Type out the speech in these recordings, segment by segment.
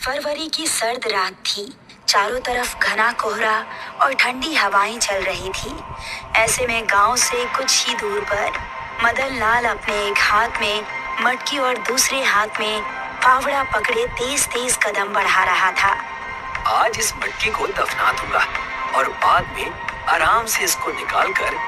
फरवरी की सर्द रात थी। चारों तरफ घना कोहरा और ठंडी हवाएं चल रही थी। ऐसे में गांव से कुछ ही दूर पर मदन लाल अपने एक हाथ में मटकी और दूसरे हाथ में फावड़ा पकड़े तेज तेज कदम बढ़ा रहा था। आज इस मटकी को दफना दूंगा और बाद में आराम से इसको निकाल कर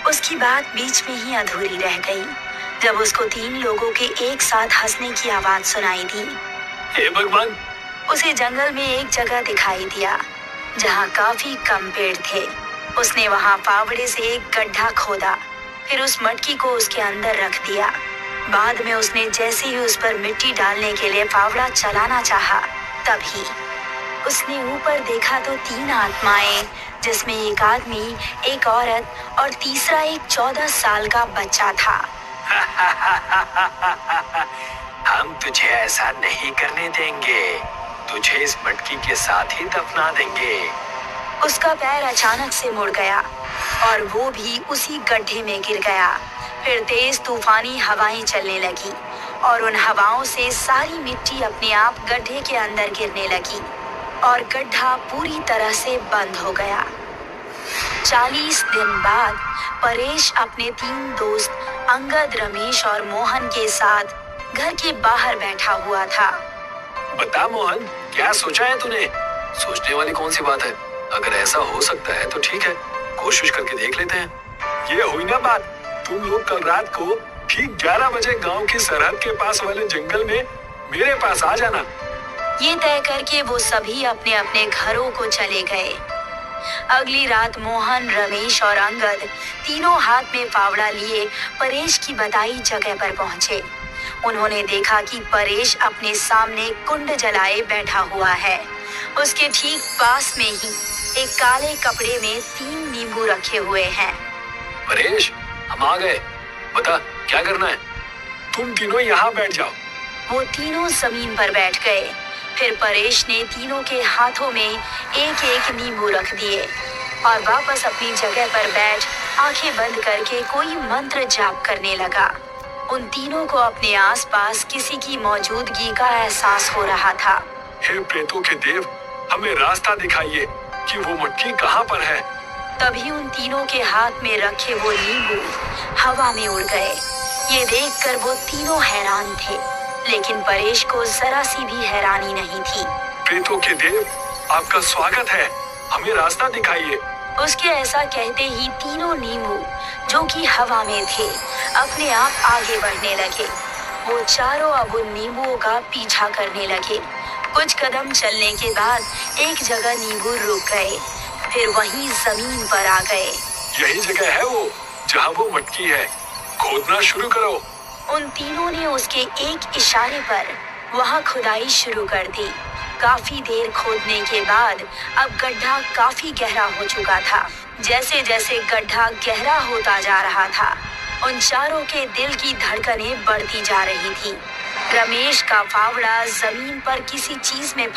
उसकी बात बीच में ही अधूरी रह गई जब उसको 3 लोगों के एक साथ हंसने की आवाज सुनाई दी। हे भगवान! उसे जंगल में एक जगह दिखाई दिया जहाँ काफी कम पेड़ थे। उसने वहाँ फावड़े से एक गड्ढा खोदा, फिर उस मटकी को उसके अंदर रख दिया। बाद में उसने जैसे ही उस पर मिट्टी डालने के लिए फावड़ा चलाना चाहा, तभी उसने ऊपर देखा तो 3 आत्माएं, जिसमें एक आदमी, एक औरत और तीसरा एक 14 साल का बच्चा था। हम तुझे ऐसा नहीं करने देंगे, तुझे इस मटकी के साथ ही दफना देंगे। उसका पैर अचानक से मुड़ गया और वो भी उसी गड्ढे में गिर गया। फिर तेज तूफानी हवाएं चलने लगी और उन हवाओं से सारी मिट्टी अपने आप गड्ढे के अंदर गिरने लगी और गड्ढा पूरी तरह से बंद हो गया। 40 दिन बाद परेश अपने 3 दोस्त अंगद, रमेश और मोहन के साथ घर के बाहर बैठा हुआ था। बता मोहन, क्या सोचा है तूने? सोचने वाली कौन सी बात है? अगर ऐसा हो सकता है तो ठीक है, कोशिश करके देख लेते हैं। ये हुई ना बात, तुम लोग कल रात को ठीक 11 बजे गांव की सरहद के पास वाले जंगल में मेरे पास आ जाना। ये तय करके वो सभी अपने अपने घरों को चले गए। अगली रात मोहन, रमेश और अंगद तीनों हाथ में फावड़ा लिए परेश की बताई जगह पर पहुंचे। उन्होंने देखा कि परेश अपने सामने कुंड जलाए बैठा हुआ है। उसके ठीक पास में ही एक काले कपड़े में 3 नींबू रखे हुए हैं। परेश, हम आ गए, बता क्या करना है? तुम तीनों यहाँ बैठ जाओ। वो तीनों जमीन पर बैठ गए। फिर परेश ने तीनों के हाथों में एक एक नींबू रख दिए और वापस अपनी जगह पर बैठ आंखें बंद करके कोई मंत्र जाप करने लगा। उन तीनों को अपने आसपास किसी की मौजूदगी का एहसास हो रहा था। हे प्रेतों के देव, हमें रास्ता दिखाइए कि वो मटकी कहाँ पर है। तभी उन तीनों के हाथ में रखे वो नींबू हवा में उड़ गए। ये देखकर वो तीनों हैरान थे, लेकिन परेश को जरा सी भी हैरानी नहीं थी। प्रेतों के देव, आपका स्वागत है, हमें रास्ता दिखाइए। उसके ऐसा कहते ही तीनों नींबू, जो कि हवा में थे, अपने आप आगे बढ़ने लगे। वो चारों अब उन नींबुओं का पीछा करने लगे। कुछ कदम चलने के बाद एक जगह नींबू रुक गए, फिर वहीं जमीन पर आ गए। यही जगह है वो जहाँ वो मटकी है, खोदना शुरू करो। उन तीनों ने उसके एक इशारे पर वहां खुदाई शुरू कर दी। काफी देर खोदने के बाद अब गड्ढा काफी गहरा हो चुका था। जैसे जैसे गड्ढा गहरा होता जा रहा था, उन चारों के दिल की धड़कनें बढ़ती जा रही थी। रमेश का फावड़ा जमीन पर किसी चीज में